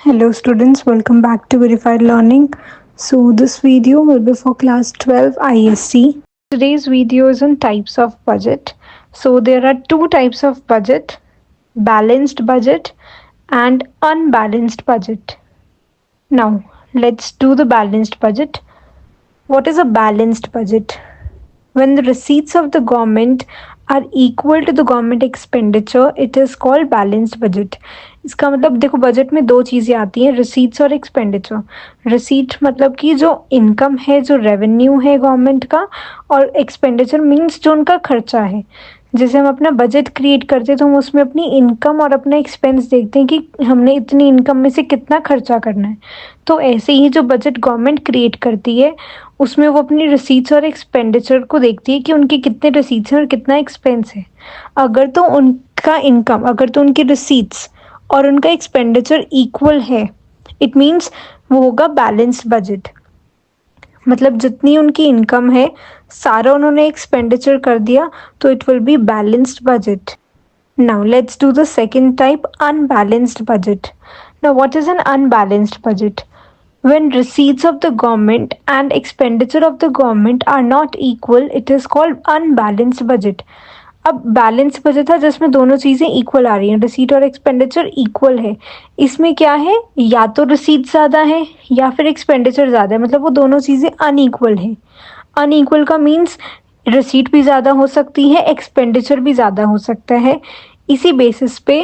Hello students, welcome back to Verified Learning. So this video will be for class 12 ISC. Today's video is on types of budget. So there are two types of budget, balanced budget and unbalanced budget. Now let's do the balanced budget. What is a balanced budget? When the receipts of the government are equal to the government expenditure, it is called balanced budget. इसका मतलब देखो, budget में दो चीज़ें आती हैं, receipts और expenditure. Receipt मतलब कि जो इनकम है, जो रेवेन्यू है गवर्नमेंट का, और एक्सपेंडिचर मीन्स जो उनका खर्चा है. जैसे हम अपना बजट क्रिएट करते हैं तो हम उसमें अपनी इनकम और अपना एक्सपेंस देखते हैं कि हमने इतनी इनकम में से कितना खर्चा करना है. तो ऐसे ही जो बजट गवर्नमेंट क्रिएट करती है उसमें वो अपनी रिसीट्स और एक्सपेंडिचर को देखती है कि उनके कितने रिसीट्स हैं और कितना एक्सपेंस है. अगर तो उनका इनकम, अगर तो उनकी रिसीट्स और उनका एक्सपेंडिचर इक्वल है, इट मीन्स वो होगा बैलेंस्ड बजट. मतलब जितनी उनकी इनकम है सारा उन्होंने एक्सपेंडिचर कर दिया, तो it will be balanced budget. Now let's do the second type, unbalanced budget. Now what is an unbalanced budget? When receipts of the government and expenditure of the government are not equal, it is called unbalanced budget. अब balance budget था जिसमें दोनों चीज़ें equal आ रही हैं, receipt और expenditure equal है. इसमें क्या है, या तो रिसीट ज़्यादा है या फिर एक्सपेंडिचर ज़्यादा है, मतलब वो दोनों चीज़ें अनइक्वल है. अनइक्वल का मीन्स रिसीट भी ज़्यादा हो सकती है, एक्सपेंडिचर भी ज़्यादा हो सकता है. इसी बेसिस पे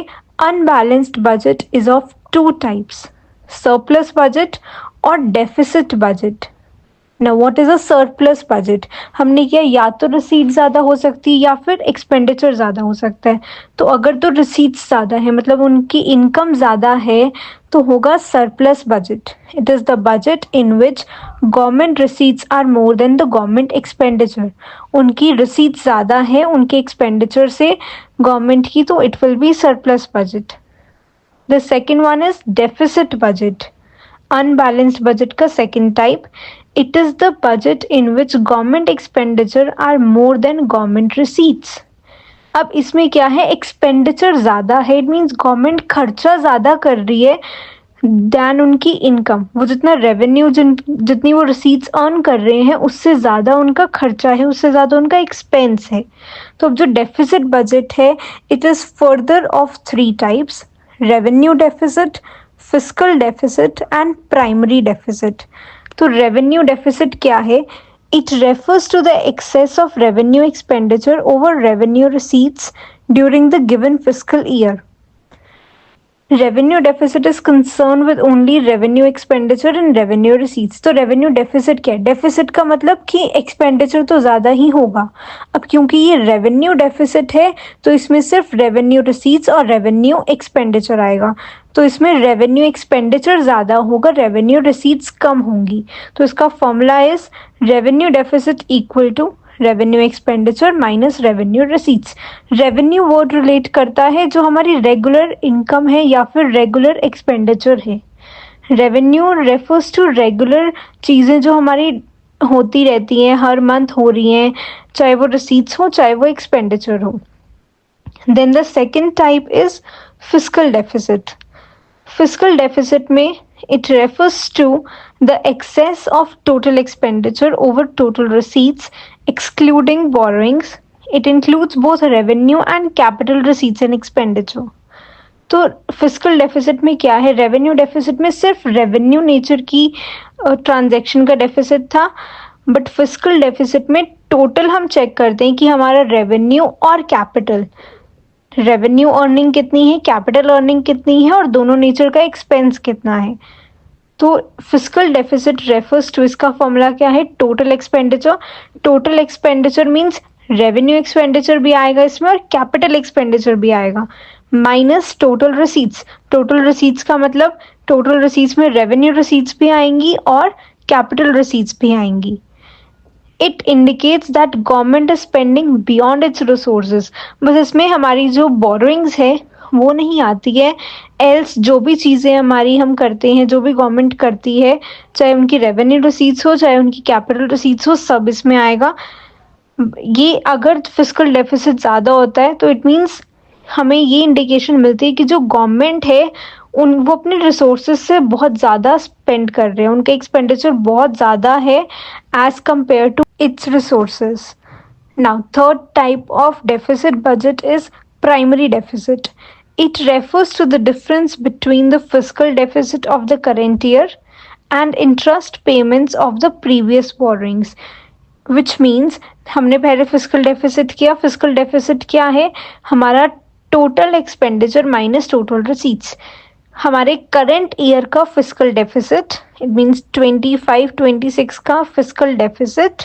unbalanced budget is of two types, surplus budget और deficit budget. Now what is a surplus budget? हमने किया, या तो रिसीट ज़्यादा हो सकती है या फिर एक्सपेंडिचर ज़्यादा हो सकता है. तो अगर तो रिसीट्स ज़्यादा है, मतलब उनकी इनकम ज़्यादा है, तो होगा surplus budget. It is the budget in which government receipts are more than the government expenditure. उनकी रिसीट्स ज़्यादा है उनके एक्सपेंडिचर से गवर्नमेंट की, तो it will be surplus budget. The second one is deficit budget. Unbalanced budget का second type. It is the budget in which government expenditure are more than government receipts. अब इसमें क्या है, एक्सपेंडिचर ज़्यादा है, इट मीन्स गवर्नमेंट खर्चा ज़्यादा कर रही है दैन उनकी इनकम. वो जितना रेवेन्यू, जितनी वो रिसीट्स अर्न कर रहे हैं उससे ज़्यादा उनका खर्चा है, उससे ज़्यादा उनका एक्सपेंस है. तो अब जो डेफिसिट बजट है, it is further of three types: revenue deficit, fiscal deficit and primary deficit. तो रेवेन्यू डेफिसिट क्या है? It refers to the excess of revenue expenditure over revenue receipts during the given fiscal year. Revenue deficit is concern with only revenue expenditure and revenue receipts. तो revenue deficit क्या है? Deficit का मतलब कि expenditure तो ज़्यादा ही होगा. अब क्योंकि ये रेवेन्यू डेफिसिट है तो इसमें सिर्फ रेवेन्यू रिसीट्स और रेवेन्यू एक्सपेंडिचर आएगा. तो इसमें रेवेन्यू एक्सपेंडिचर ज़्यादा होगा, रेवेन्यू रिसीट्स कम होंगी. तो इसका formula is revenue deficit equal to revenue expenditure minus revenue receipts. Revenue word relate करता है जो हमारी रेगुलर इनकम है या फिर रेगुलर एक्सपेंडिचर है. रेवेन्यू रेफर्स टू रेगुलर चीज़ें जो हमारी होती रहती हैं, हर मंथ हो रही हैं, चाहे वो रिसीट्स हो चाहे वो एक्सपेंडिचर हो. Then the second type is fiscal deficit. Fiscal deficit में it refers to the excess of total expenditure over total receipts excluding borrowings. It includes both revenue and capital receipts and expenditure. तो fiscal deficit में क्या है, revenue deficit में सिर्फ revenue nature की transaction का deficit था, बट फिस्कल डेफिसिट में टोटल हम चेक करते हैं कि हमारा रेवेन्यू और कैपिटल, रेवेन्यू अर्निंग कितनी है, कैपिटल अर्निंग कितनी है और दोनों नेचर का एक्सपेंस कितना है. तो फिस्कल डेफिसिट रेफर्स टू, इसका फॉर्मूला क्या है, total expenditure. Total expenditure means revenue expenditure भी आएगा इसमें और कैपिटल एक्सपेंडिचर भी आएगा, minus total receipts. Total receipts का मतलब टोटल रिसीट्स में रेवेन्यू रिसीट्स भी आएंगी और कैपिटल रिसीट्स भी आएंगी. It indicates that government is spending beyond it's resources. बस इसमें हमारी जो बोरोइंग्स है वो नहीं आती है, एल्स जो भी चीज़ें हमारी हम करते हैं, जो भी गवर्नमेंट करती है, चाहे उनकी रेवेन्यू रिसीट्स हो चाहे उनकी कैपिटल रिसीट्स हो, सब इसमें आएगा. ये अगर फिस्कल डेफिसिट ज़्यादा होता है तो इट मीन्स हमें ये इंडिकेशन मिलती है कि जो गवर्नमेंट है वो अपने रिसोर्सेज से बहुत ज़्यादा स्पेंड कर रहे हैं, उनका एक्सपेंडिचर बहुत ज़्यादा है as compare to its resources. Now, third type of deficit budget is primary deficit. It refers to the difference between the fiscal deficit of the current year and interest payments of the previous borrowings. Which means हमने पहले fiscal deficit किया. Fiscal deficit क्या है? हमारा total expenditure minus total receipts. हमारे current year का physical deficit, it means 25-26 का physical deficit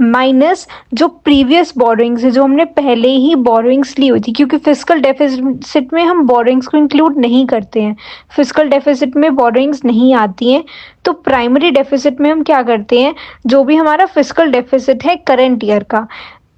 minus जो प्रीवियस बोरोइंग्स है, जो हमने पहले ही बोरोइंग्स ली हुई थी, क्योंकि फिजिकल डेफिसिट में हम बोरोइंग्स को इंक्लूड नहीं करते हैं, फिजिकल डेफिसिट में बोरोइंग्स नहीं आती हैं. तो प्राइमरी डेफिसिट में हम क्या करते हैं, जो भी हमारा फिजिकल डेफिसिट है करंट ईयर का,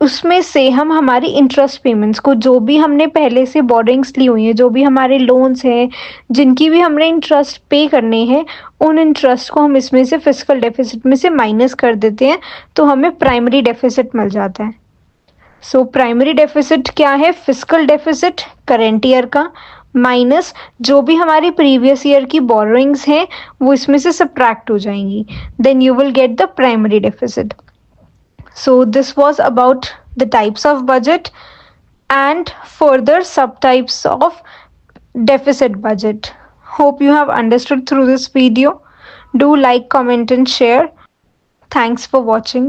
उसमें से हम हमारी इंटरेस्ट पेमेंट्स को, जो भी हमने पहले से बोरोइंग्स ली हुई हैं, जो भी हमारे लोन्स हैं, जिनकी भी हमने इंटरेस्ट पे करने हैं, उन इंटरेस्ट को हम इसमें से फिजिकल डेफिसिट में से माइनस कर देते हैं, तो हमें प्राइमरी डेफिसिट मिल जाता है. सो प्राइमरी डेफिसिट क्या है? फिजिकल डेफिसिट करेंट ईयर का माइनस जो भी हमारी प्रीवियस ईयर की बोरोइंग्स हैं वो इसमें से सब्ट्रैक्ट हो जाएंगी, then you will get the primary deficit. So this was about the types of budget and further subtypes of deficit budget. Hope you have understood through this video. Do like, comment and share. Thanks for watching.